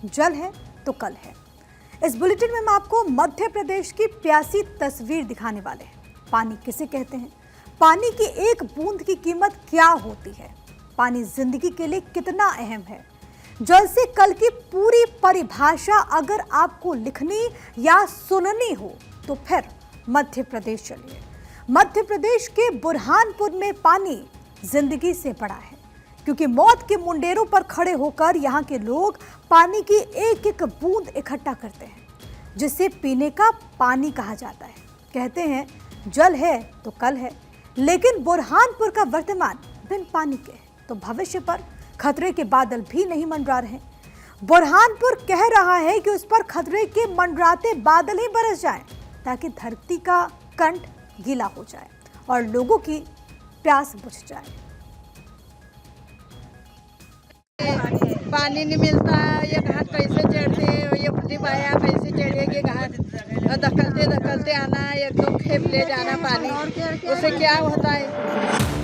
जल है तो कल है। इस बुलेटिन में हम आपको मध्य प्रदेश की प्यासी तस्वीर दिखाने वाले हैं। पानी किसे कहते हैं, पानी की एक बूंद की कीमत क्या होती है, पानी जिंदगी के लिए कितना अहम है। जल से कल की पूरी परिभाषा अगर आपको लिखनी या सुननी हो तो फिर मध्य प्रदेश चलिए। मध्य प्रदेश के बुरहानपुर में पानी जिंदगी से बड़ा है, क्योंकि मौत के मुंडेरों पर खड़े होकर यहाँ के लोग पानी की एक एक बूंद इकट्ठा करते हैं, जिसे पीने का पानी कहा जाता है। कहते हैं जल है तो कल है, लेकिन बुरहानपुर का वर्तमान बिन पानी के है तो भविष्य पर खतरे के बादल भी नहीं मंडरा रहे। बुरहानपुर कह रहा है कि उस पर खतरे के मंडराते बादल ही बरस जाएं, ताकि धरती का कंठ गीला हो जाए और लोगों की प्यास बुझ जाए। पानी नहीं मिलता, ये घाट कैसे चढ़ते, ये फटी बाया कैसे चढ़ेगी घाट, धकलते धकलते आना, एकदम खेप ले जाना पानी, उससे क्या होता है।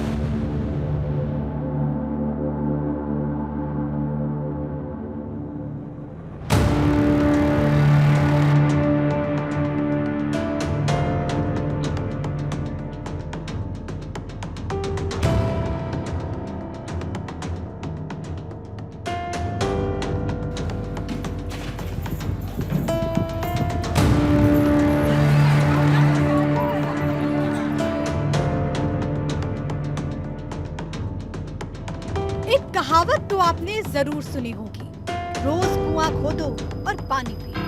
एक कहावत तो आपने जरूर सुनी होगी, रोज कुआं खोदो और पानी पियो।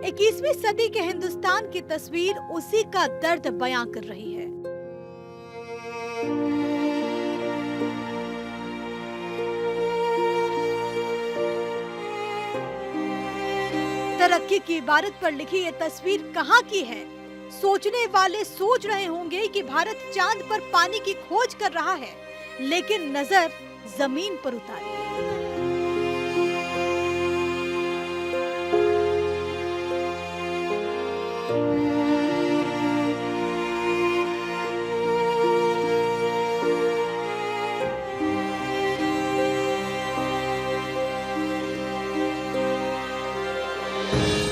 इक्कीसवीं सदी के हिंदुस्तान की तस्वीर उसी का दर्द बयां कर रही है। तरक्की की इबारत पर लिखी ये तस्वीर कहां की है? सोचने वाले सोच रहे होंगे कि भारत चांद पर पानी की खोज कर रहा है, लेकिन नजर जमीन पर उतारी।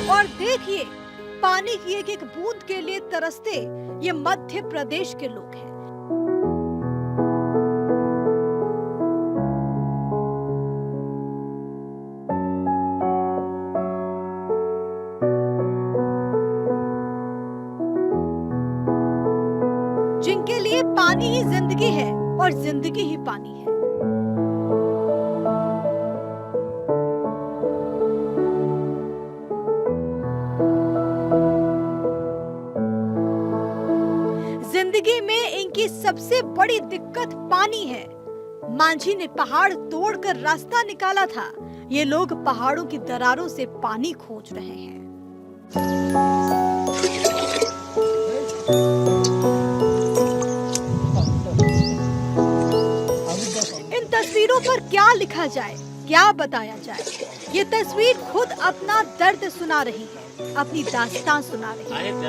और देखिए, पानी की एक एक बूंद के लिए तरसते ये मध्य प्रदेश के लोग हैं। जिनके लिए पानी ही जिंदगी है और जिंदगी ही पानी है। जिंदगी में इनकी सबसे बड़ी दिक्कत पानी है। मांझी ने पहाड़ तोड़कर रास्ता निकाला था, ये लोग पहाड़ों की दरारों से पानी खोज रहे हैं। इन तस्वीरों पर क्या लिखा जाए, क्या बताया जाए? ये तस्वीर खुद अपना दर्द सुना रही है, अपनी दास्तान सुना रही है।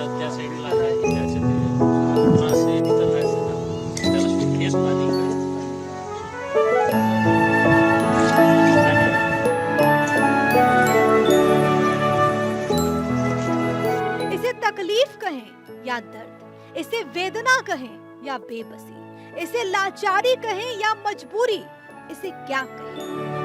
इसे तकलीफ कहें या दर्द, इसे वेदना कहें या बेबसी, इसे लाचारी कहें या मजबूरी, इसे क्या कहें?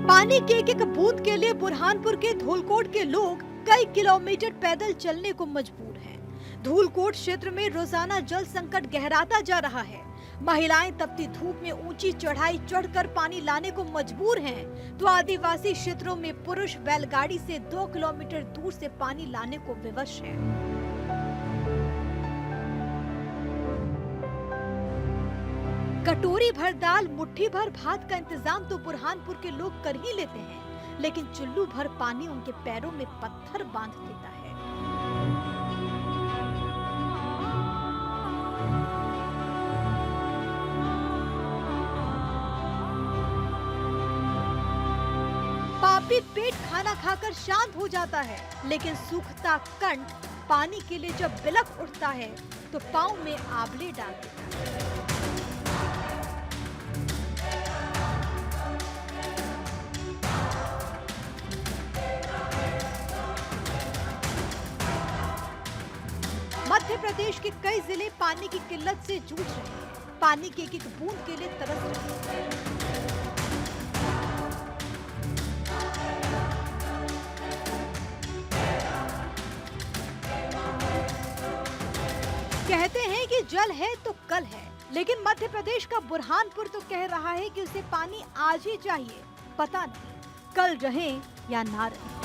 पानी के एक एक बूंद के लिए बुरहानपुर के धूलकोट के लोग कई किलोमीटर पैदल चलने को मजबूर हैं। धूलकोट क्षेत्र में रोजाना जल संकट गहराता जा रहा है। महिलाएं तपती धूप में ऊंची चढ़ाई चढ़कर पानी लाने को मजबूर हैं, तो आदिवासी क्षेत्रों में पुरुष बैलगाड़ी से 2 किलोमीटर दूर से पानी लाने को विवश हैं। कटोरी भर दाल, मुट्ठी भर भात का इंतजाम तो बुरहानपुर के लोग कर ही लेते हैं, लेकिन चुल्लू भर पानी उनके पैरों में पत्थर बांध देता है। पापी खाली पेट खाना खाकर शांत हो जाता है, लेकिन सूखता कंठ पानी के लिए जब बिलख उठता है तो पाँव में आबले डाल देता है। मध्य प्रदेश के कई जिले पानी की किल्लत से जूझ रहे हैं, पानी की एक बूंद के लिए तरस रहे हैं। कहते हैं कि जल है तो कल है, लेकिन मध्य प्रदेश का बुरहानपुर तो कह रहा है कि उसे पानी आज ही चाहिए। पता नहीं कल रहे या ना रहे।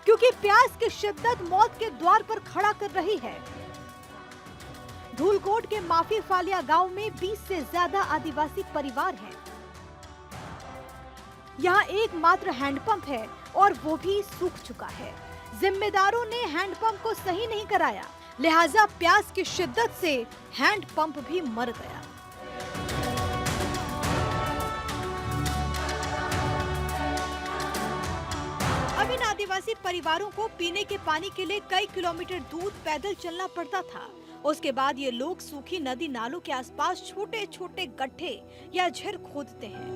क्योंकि प्यास की शिद्दत मौत के द्वार पर खड़ा कर रही है। धूलकोट के माफी फालिया गांव में 20 से ज्यादा आदिवासी परिवार हैं। यहाँ एकमात्र हैंडपंप है और वो भी सूख चुका है। जिम्मेदारों ने हैंडपंप को सही नहीं कराया, लिहाजा प्यास की शिद्दत से हैंडपंप भी मर गया। अब इन आदिवासी परिवारों को पीने के पानी के लिए कई किलोमीटर दूर पैदल चलना पड़ता था। उसके बाद ये लोग सूखी नदी नालों के आसपास छोटे छोटे गड्ढे या झील खोदते हैं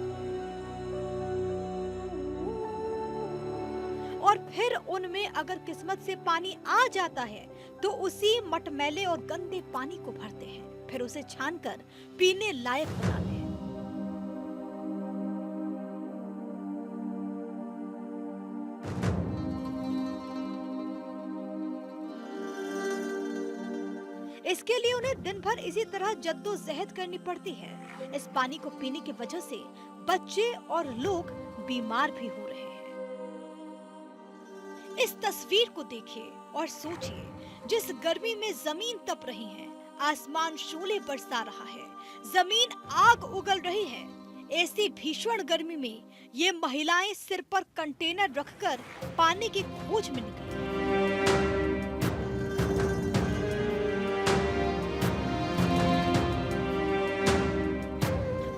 और फिर उनमें अगर किस्मत से पानी आ जाता है तो उसी मटमैले और गंदे पानी को भरते हैं, फिर उसे छानकर पीने लायक बनाते हैं। इसके लिए उन्हें दिन भर इसी तरह जद्दोजहद करनी पड़ती है। इस पानी को पीने की वजह से बच्चे और लोग बीमार भी हो रहे हैं। इस तस्वीर को देखिए और सोचिए, जिस गर्मी में जमीन तप रही है, आसमान शोले बरसा रहा है, जमीन आग उगल रही है। ऐसी भीषण गर्मी में ये महिलाएं सिर पर कंटेनर रखकर पानी की खोज में निकली।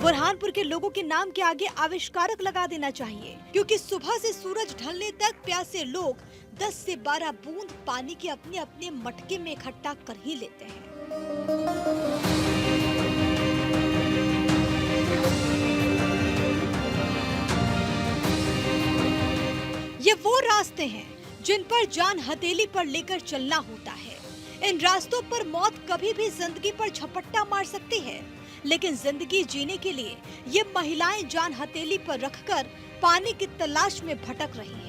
बुरहानपुर के लोगों के नाम के आगे आविष्कारक लगा देना चाहिए, क्योंकि सुबह से सूरज ढलने तक प्यासे लोग 10 से 12 बूंद पानी के अपने अपने मटके में इकट्ठा कर ही लेते हैं। ये वो रास्ते हैं जिन पर जान हथेली पर लेकर चलना होता है। इन रास्तों पर मौत कभी भी जिंदगी पर झपट्टा मार सकती है, लेकिन जिंदगी जीने के लिए ये महिलाएं जान हथेली पर रखकर पानी की तलाश में भटक रही हैं।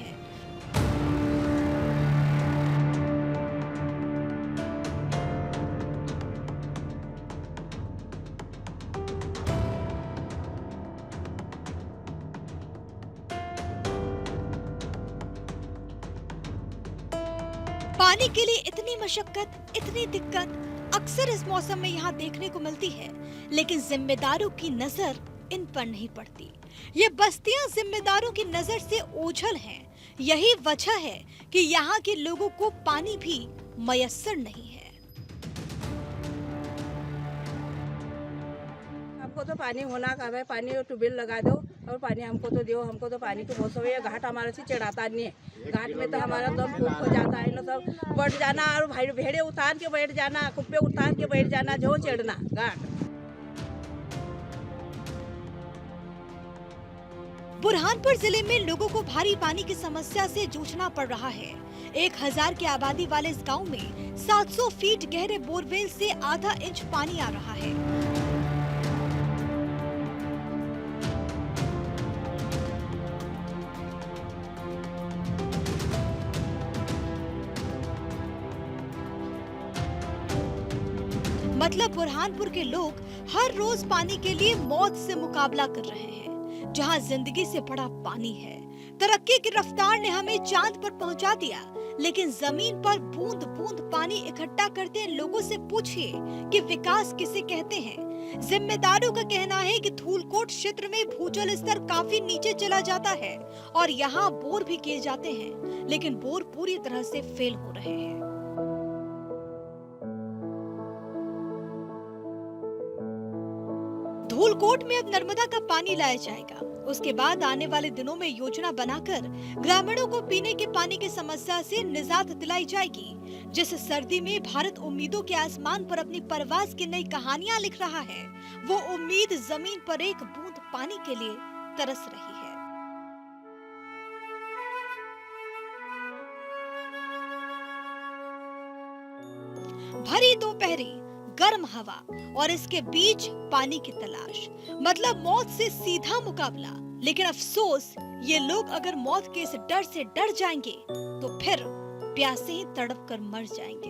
पानी के लिए इतनी मशक्कत, इतनी दिक्कत अक्सर इस मौसम में यहाँ देखने को मिलती है, लेकिन जिम्मेदारों की नजर इन पर नहीं पड़ती। ये बस्तियां जिम्मेदारों की नजर से ओझल हैं। यही वजह है कि यहाँ के लोगों को पानी भी मयस्सर नहीं है। हमको तो पानी होना का है, पानी ट्यूबवेल लगा दो और पानी हमको तो दो। हमको तो पानी की बहुत समय, घाट हमारे से चढ़ाता नहीं है। घाट में तो हमारा दम फूक हो जाता है ना, सब बढ़ जाना और भेड़े उतार के बैठ जाना, कुप्पे उतार के बैठ जाना, जो चढ़ना घाट। बुरहानपुर जिले में लोगों को भारी पानी की समस्या से जूझना पड़ रहा है। 1000 की आबादी वाले इस गांव में 700 फीट गहरे बोरवेल से आधा इंच पानी आ रहा है। मतलब बुरहानपुर के लोग हर रोज पानी के लिए मौत से मुकाबला कर रहे हैं। जहां जिंदगी से बड़ा पानी है। तरक्की की रफ्तार ने हमें चांद पर पहुंचा दिया, लेकिन जमीन पर बूंद बूंद पानी इकट्ठा करते लोगों से पूछिए कि विकास किसे कहते हैं। जिम्मेदारों का कहना है कि धूलकोट क्षेत्र में भूजल स्तर काफी नीचे चला जाता है और यहाँ बोर भी किए जाते हैं, लेकिन बोर पूरी तरह से फेल हो रहे हैं। धूलकोट में अब नर्मदा का पानी लाया जाएगा। उसके बाद आने वाले दिनों में योजना बनाकर ग्रामीणों को पीने के पानी की समस्या से निजात दिलाई जाएगी। जिस सर्दी में भारत उम्मीदों के आसमान पर अपनी परवाज की नई कहानियां लिख रहा है, वो उम्मीद जमीन पर एक बूंद पानी के लिए तरस रही है। भरी दोपहरी, गर्म हवा और इसके बीच पानी की तलाश, मतलब मौत से सीधा मुकाबला। लेकिन अफसोस, ये लोग अगर मौत के इस डर से डर जाएंगे तो फिर प्यासे ही तड़प कर मर जाएंगे।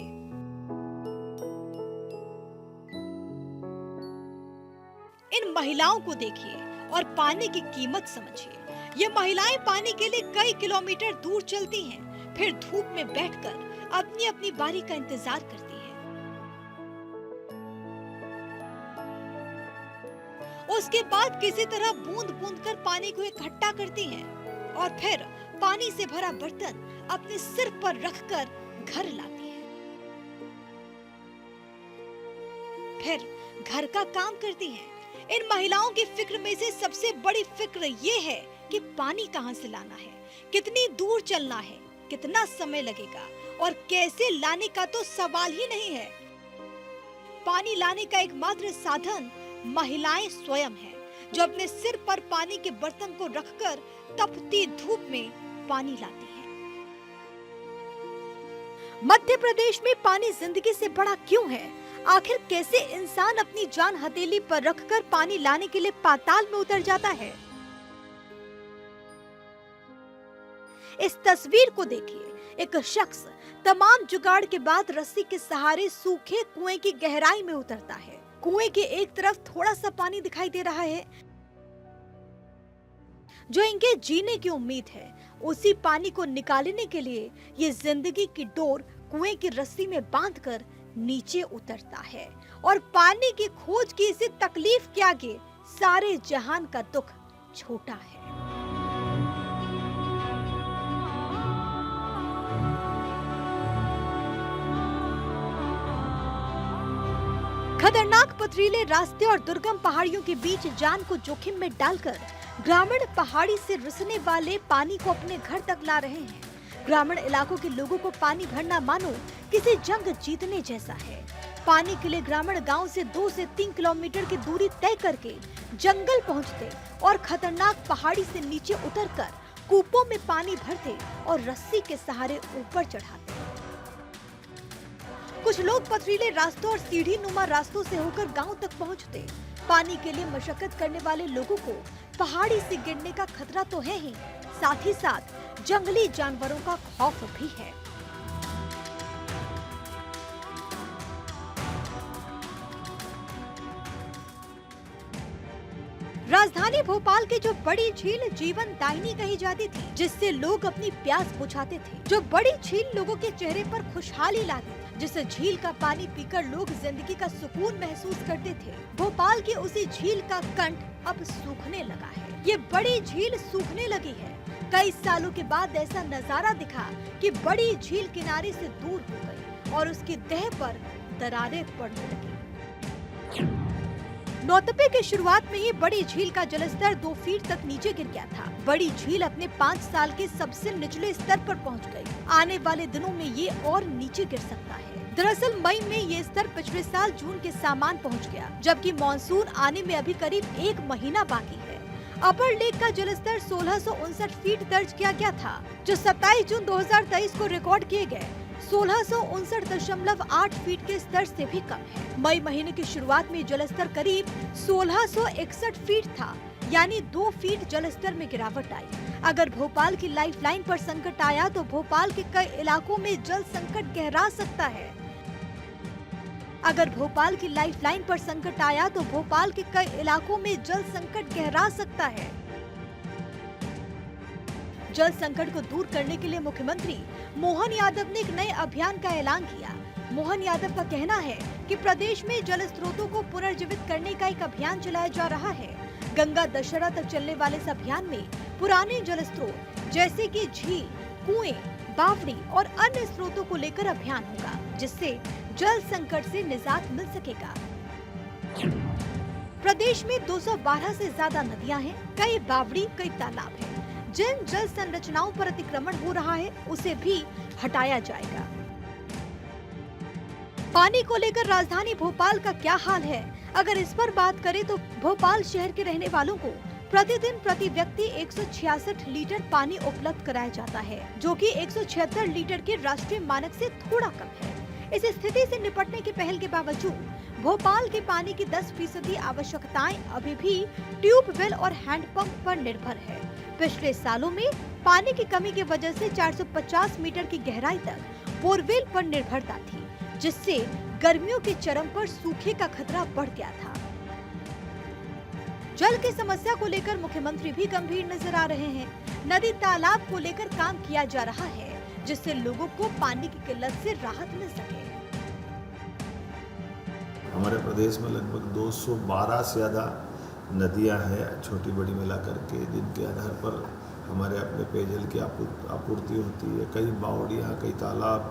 इन महिलाओं को देखिए और पानी की कीमत समझिए। ये महिलाएं पानी के लिए कई किलोमीटर दूर चलती हैं, फिर धूप में बैठकर अपनी अपनी बारी का इंतजार करती हैं। उसके बाद किसी तरह बूंद बूंद कर पानी को इकट्ठा करती हैं और फिर पानी से भरा बर्तन अपने सिर पर रखकर घर लाती हैं। फिर घर का काम करती हैं। इन महिलाओं की फिक्र में से सबसे बड़ी फिक्र ये है कि पानी कहां से लाना है, कितनी दूर चलना है, कितना समय लगेगा और कैसे लाने का तो सवाल ही नहीं है। पानी लाने का एकमात्र साधन महिलाएं स्वयं हैं, जो अपने सिर पर पानी के बर्तन को रखकर तपती धूप में पानी लाती हैं। मध्य प्रदेश में पानी जिंदगी से बड़ा क्यों है? आखिर कैसे इंसान अपनी जान हथेली पर रखकर पानी लाने के लिए पाताल में उतर जाता है? इस तस्वीर को देखिए। एक शख्स तमाम जुगाड़ के बाद रस्सी के सहारे सूखे कुएं की गहराई में उतरता है। कुएं के एक तरफ थोड़ा सा पानी दिखाई दे रहा है, जो इनके जीने की उम्मीद है। उसी पानी को निकालने के लिए ये जिंदगी की डोर कुएं की रस्सी में बांधकर नीचे उतरता है और पानी की खोज की इसी तकलीफ के आगे सारे जहान का दुख छोटा है। खतरनाक पथरीले रास्ते और दुर्गम पहाड़ियों के बीच जान को जोखिम में डालकर ग्रामीण पहाड़ी से रिसने वाले पानी को अपने घर तक ला रहे हैं। ग्रामीण इलाकों के लोगों को पानी भरना मानो किसी जंग जीतने जैसा है। पानी के लिए ग्रामीण गांव से 2 से 3 किलोमीटर की दूरी तय करके जंगल पहुंचते और खतरनाक पहाड़ी से नीचे उतरकर कूपों में पानी भरते और रस्सी के सहारे ऊपर चढ़ाते। कुछ लोग पथरीले रास्तों और सीढ़ी नुमा रास्तों से होकर गांव तक पहुंचते। पानी के लिए मशक्कत करने वाले लोगों को पहाड़ी से गिरने का खतरा तो है ही, साथ ही साथ जंगली जानवरों का खौफ भी है। राजधानी भोपाल की जो बड़ी झील जीवन दायिनी कही जाती थी, जिससे लोग अपनी प्यास बुझाते थे, जो बड़ी झील लोगों के चेहरे पर खुशहाली लाती थी, जिस झील का पानी पीकर लोग जिंदगी का सुकून महसूस करते थे, भोपाल की उसी झील का कंठ अब सूखने लगा है। ये बड़ी झील सूखने लगी है। कई सालों के बाद ऐसा नजारा दिखा कि बड़ी झील किनारे से दूर हो गई और उसकी तह पर दरारें पड़ने लगी। नौतपे की शुरुआत में ही बड़ी झील का जलस्तर 2 फीट तक नीचे गिर गया था। बड़ी झील अपने 5 साल के सबसे निचले स्तर पर पहुंच गई। आने वाले दिनों में ये और नीचे गिर सकता है। दरअसल मई में ये स्तर पिछले साल जून के सामान पहुंच गया, जबकि मानसून आने में अभी करीब 1 महीना बाकी है। अपर लेक का जलस्तर 1659 फीट दर्ज किया गया था, जो 27 जून 2023 को रिकॉर्ड किए गए 1659.8 फीट के स्तर से भी कम है। मई महीने की शुरुआत में जलस्तर करीब 1661 फीट था, यानी 2 फीट जलस्तर में गिरावट आई। अगर भोपाल की लाइफलाइन पर संकट आया तो भोपाल के कई इलाकों में जल संकट गहरा सकता है। अगर भोपाल की लाइफलाइन पर संकट आया तो भोपाल के कई इलाकों में जल संकट गहरा सकता है। जल संकट को दूर करने के लिए मुख्यमंत्री मोहन यादव ने एक नए अभियान का ऐलान किया। मोहन यादव का कहना है कि प्रदेश में जल स्रोतों को पुनर्जीवित करने का एक अभियान चलाया जा रहा है। गंगा दशहरा तक चलने वाले इस अभियान में पुराने जल स्रोत जैसे कि झील, कुएं, बावड़ी और अन्य स्रोतों को लेकर अभियान होगा, जिससे जल संकट से निजात मिल सकेगा। प्रदेश में 212 से ज्यादा नदियां हैं, कई बावड़ी, कई तालाब हैं। जिन जल संरचनाओं पर अतिक्रमण हो रहा है उसे भी हटाया जाएगा। पानी को लेकर राजधानी भोपाल का क्या हाल है? अगर इस पर बात करें तो भोपाल शहर के रहने वालों को प्रतिदिन प्रति व्यक्ति 166 लीटर पानी उपलब्ध कराया जाता है, जो कि 176 लीटर के राष्ट्रीय मानक से थोड़ा कम है। इस स्थिति से निपटने की पहल के बावजूद भोपाल के पानी की 10% आवश्यकताएं अभी भी ट्यूबवेल और हैंडपंप पर निर्भर है। पिछले सालों में पानी की कमी की वजह से 450 मीटर की गहराई तक बोरवेल पर निर्भरता थी, जिससे गर्मियों के चरम पर सूखे का खतरा बढ़ गया था। जल की समस्या को लेकर मुख्यमंत्री भी गंभीर नजर आ रहे हैं। नदी तालाब को लेकर काम किया जा रहा है, जिससे लोगों को पानी की किल्लत से राहत मिल सके। हमारे प्रदेश में लगभग 212 से ज़्यादा नदियां हैं, छोटी बड़ी मिला करके, जिनके आधार पर हमारे अपने पेयजल की आपूर्ति होती है। कई बावड़ियाँ, कई तालाब,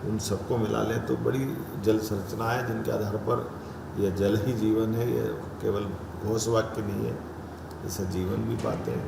उन सबको मिला लें तो बड़ी जल संरचना है, जिनके आधार पर यह जल ही जीवन है। यह केवल घोष वाक्य नहीं है, इसे जीवन भी पाते हैं।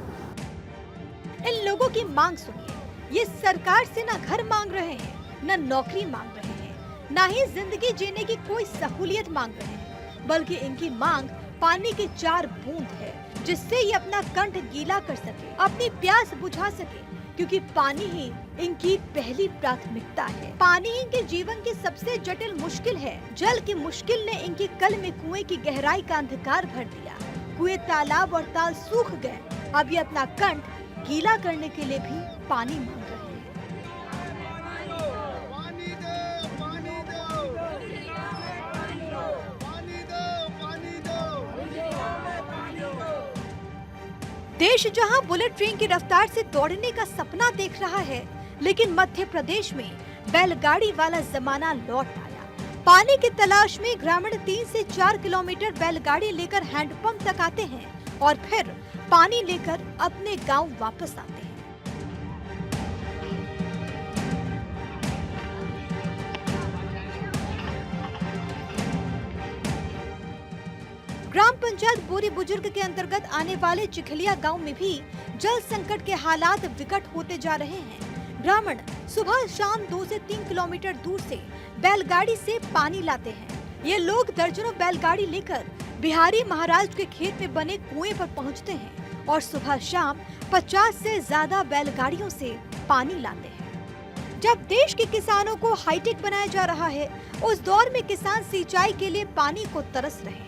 इन लोगों की मांग सुनिए। ये सरकार से न घर मांग रहे हैं, न नौकरी मांग रहे हैं, न ही जिंदगी जीने की कोई सहूलियत मांग रहे हैं, बल्कि इनकी मांग पानी की 4 बूंद है, जिससे ये अपना कंठ गीला कर सके, अपनी प्यास बुझा सके, क्योंकि पानी ही इनकी पहली प्राथमिकता है। पानी ही इनके जीवन की सबसे जटिल मुश्किल है। जल की मुश्किल ने इनके कल में कुएं की गहराई का अंधकार भर दिया। कुएं, तालाब और ताल सूख गए। अब ये अपना कंठ गीला करने के लिए भी पानी मांग रहे हैं। देश जहां बुलेट ट्रेन की रफ्तार से दौड़ने का सपना देख रहा है, लेकिन मध्य प्रदेश में बैलगाड़ी वाला जमाना लौट आया। पानी की तलाश में ग्रामीण 3 से 4 किलोमीटर बैलगाड़ी लेकर हैंडपंप तक आते हैं और फिर पानी लेकर अपने गांव वापस आते हैं। ग्राम पंचायत बोरी बुजुर्ग के अंतर्गत आने वाले चिखलिया गांव में भी जल संकट के हालात विकट होते जा रहे हैं। ग्रामीण सुबह शाम 2 से 3 किलोमीटर दूर से बैलगाड़ी से पानी लाते हैं। ये लोग दर्जनों बैलगाड़ी लेकर बिहारी महाराज के खेत में बने कुएं पर पहुंचते हैं और सुबह शाम 50 से ज्यादा बैलगाड़ियों से पानी लाते हैं। जब देश के किसानों को हाईटेक बनाया जा रहा है, उस दौर में किसान सिंचाई के लिए पानी को तरस रहे हैं।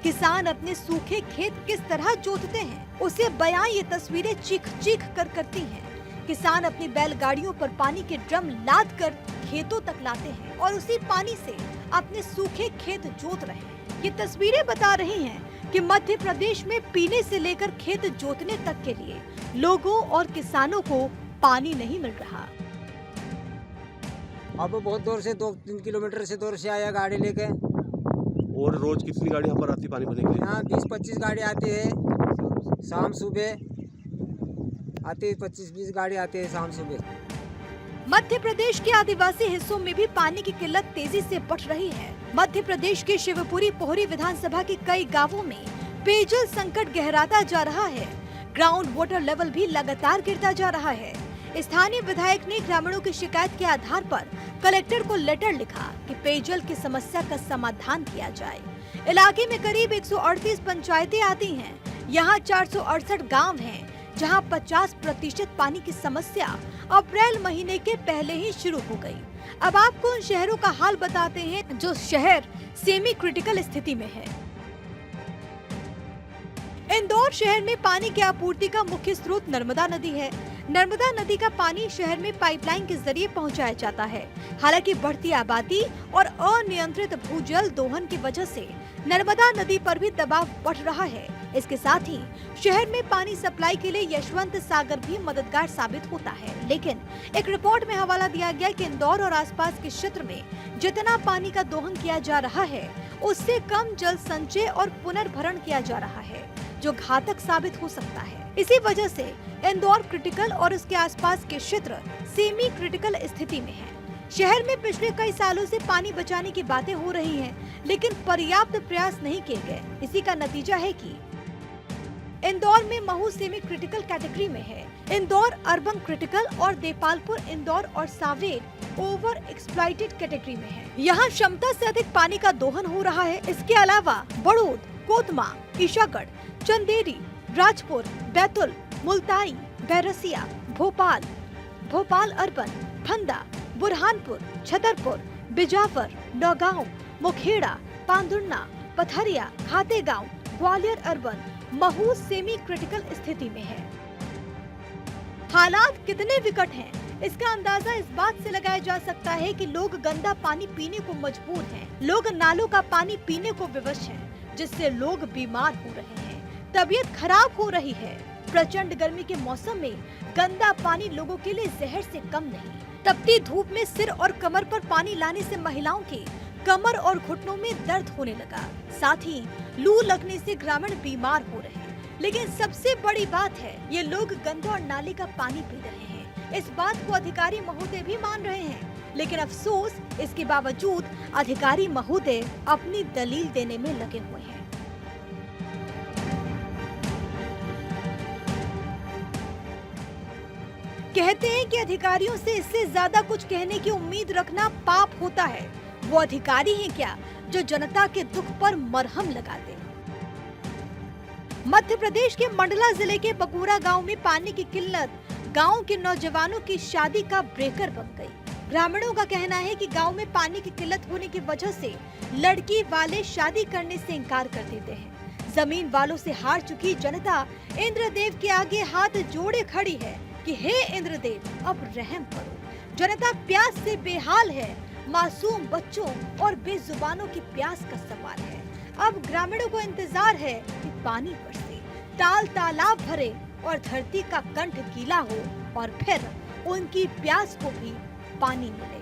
किसान अपने सूखे खेत किस तरह जोतते हैं, उसे बयां ये तस्वीरें चीख चीख कर करती हैं। किसान अपनी बैलगाड़ियों पर पानी के ड्रम लाद कर खेतों तक लाते हैं और उसी पानी से अपने सूखे खेत जोत रहे हैं। ये तस्वीरें बता रही हैं कि मध्य प्रदेश में पीने से लेकर खेत जोतने तक के लिए लोगों और किसानों को पानी नहीं मिल रहा। अब बहुत दूर से 2-3 किलोमीटर से दूर से आया गाड़ी लेके। और रोज कितनी गाड़ी यहाँ पर आती है पानी भरने के लिए? यहाँ 20-25 गाड़ी आती है शाम सुबह आती है, 25-20 गाड़ी आती है शाम सुबह। मध्य प्रदेश के आदिवासी हिस्सों में भी पानी की किल्लत तेजी से बढ़ रही है। मध्य प्रदेश के शिवपुरी पोहरी विधानसभा के कई गांवों में पेयजल संकट गहराता जा रहा है। ग्राउंड वाटर लेवल भी लगातार गिरता जा रहा है। स्थानीय विधायक ने ग्रामीणों की शिकायत के आधार पर कलेक्टर को लेटर लिखा कि पेयजल की समस्या का समाधान किया जाए। इलाके में करीब 138 पंचायतें आती हैं। यहाँ 468 गांव हैं, जहां 50% पानी की समस्या अप्रैल महीने के पहले ही शुरू हो गई। अब आपको उन शहरों का हाल बताते हैं जो शहर सेमी क्रिटिकल स्थिति में है। इंदौर शहर में पानी की आपूर्ति का मुख्य स्रोत नर्मदा नदी है। नर्मदा नदी का पानी शहर में पाइपलाइन के जरिए पहुंचाया जाता है। हालांकि बढ़ती आबादी और अनियंत्रित भूजल दोहन की वजह से नर्मदा नदी पर भी दबाव बढ़ रहा है। इसके साथ ही शहर में पानी सप्लाई के लिए यशवंत सागर भी मददगार साबित होता है। लेकिन एक रिपोर्ट में हवाला दिया गया कि इंदौर और आसपास के क्षेत्र में जितना पानी का दोहन किया जा रहा है उससे कम जल संचय और पुनर्भरण किया जा रहा है, जो घातक साबित हो सकता है। इसी वजह से इंदौर क्रिटिकल और उसके आसपास के क्षेत्र सेमी क्रिटिकल स्थिति में है। शहर में पिछले कई सालों से पानी बचाने की बातें हो रही हैं, लेकिन पर्याप्त प्रयास नहीं किए गए। इसी का नतीजा है कि इंदौर में महू सेमी क्रिटिकल कैटेगरी में है, इंदौर अर्बन क्रिटिकल और देपालपुर, इंदौर और सावेर ओवर एक्सप्लॉइटेड कैटेगरी में है। यहाँ क्षमता से अधिक पानी का दोहन हो रहा है। इसके अलावा Barod, Kotma, Isagarh, Chanderi, Rajpur, Betul, Multai, Berasia, Bhopal urban, Phanda, Burhanpur, Chhatarpur, Bijawar, Nowgong, Mukheda, Pandhurna, Patharia, Khategaon, Gwalior urban, Mhow semi critical स्थिति में है। हालात कितने विकट हैं, इसका अंदाजा इस बात से लगाया जा सकता है कि लोग गंदा पानी पीने को मजबूर हैं। लोग नालों का पानी पीने को विवश हैं, जिससे लोग बीमार हो रहे हैं, तबीयत खराब हो रही है। प्रचंड गर्मी के मौसम में गंदा पानी लोगों के लिए जहर से कम नहीं। तपती धूप में सिर और कमर पर पानी लाने से महिलाओं के कमर और घुटनों में दर्द होने लगा। साथ ही लू लगने से ग्रामीण बीमार हो रहे हैं। लेकिन सबसे बड़ी बात है, ये लोग गंदा और नाले का पानी पी रहे हैं। इस बात को अधिकारी महोदय भी मान रहे हैं, लेकिन अफसोस इसके बावजूद अधिकारी महोदय अपनी दलील देने में लगे हुए हैं। कहते हैं कि अधिकारियों से इससे ज्यादा कुछ कहने की उम्मीद रखना पाप होता है। वो अधिकारी हैं क्या जो जनता के दुख पर मरहम लगा दे। मध्य प्रदेश के मंडला जिले के बगूरा गांव में पानी की किल्लत गांव के नौजवानों की शादी का ब्रेकर बन गई। ग्रामीणों का कहना है कि गांव में पानी की किल्लत होने की वजह से लड़की वाले शादी करने से इनकार कर देते हैं। जमीन वालों से हार चुकी जनता इंद्रदेव के आगे हाथ जोड़े खड़ी है कि हे इंद्रदेव, अब रहम करो। जनता प्यास से बेहाल है। मासूम बच्चों और बेजुबानों की प्यास का सवाल है। अब ग्रामीणों को इंतजार है कि पानी बरसे, ताल तालाब भरे और धरती का कंठ गीला हो और फिर उनकी प्यास को भी पानी मिले।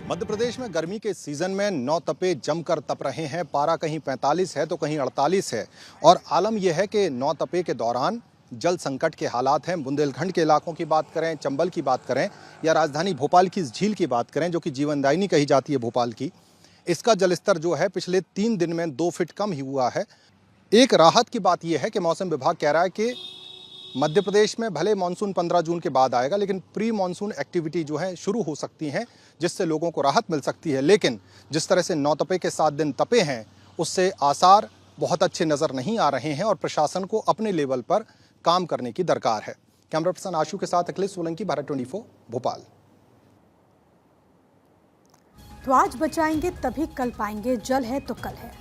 मध्य प्रदेश में गर्मी के सीजन में 9 तपे जमकर तप रहे हैं। पारा कहीं 45 है तो कहीं 48 है और आलम यह है कि 9 तपे के दौरान जल संकट के हालात हैं। बुंदेलखंड के इलाकों की बात करें, चंबल की बात करें या राजधानी भोपाल की इस झील की बात करें जो कि जीवनदायिनी कही जाती है भोपाल की, इसका जलस्तर जो है पिछले 3 दिन में 2 फीट कम ही हुआ है। एक राहत की बात यह है कि मौसम विभाग कह रहा है कि मध्य प्रदेश में भले मानसून 15 जून के बाद आएगा, लेकिन प्री मानसून एक्टिविटी जो है शुरू हो सकती हैं, जिससे लोगों को राहत मिल सकती है। लेकिन जिस तरह से 9 तपे के 7 दिन तपे हैं, उससे आसार बहुत अच्छे नज़र नहीं आ रहे हैं और प्रशासन को अपने लेवल पर काम करने की दरकार है। कैमरा पर्सन आशु के साथ अखिलेश सोलंकी, भारत 24 भोपाल। तो आज बचाएंगे तभी कल पाएंगे, जल है तो कल है।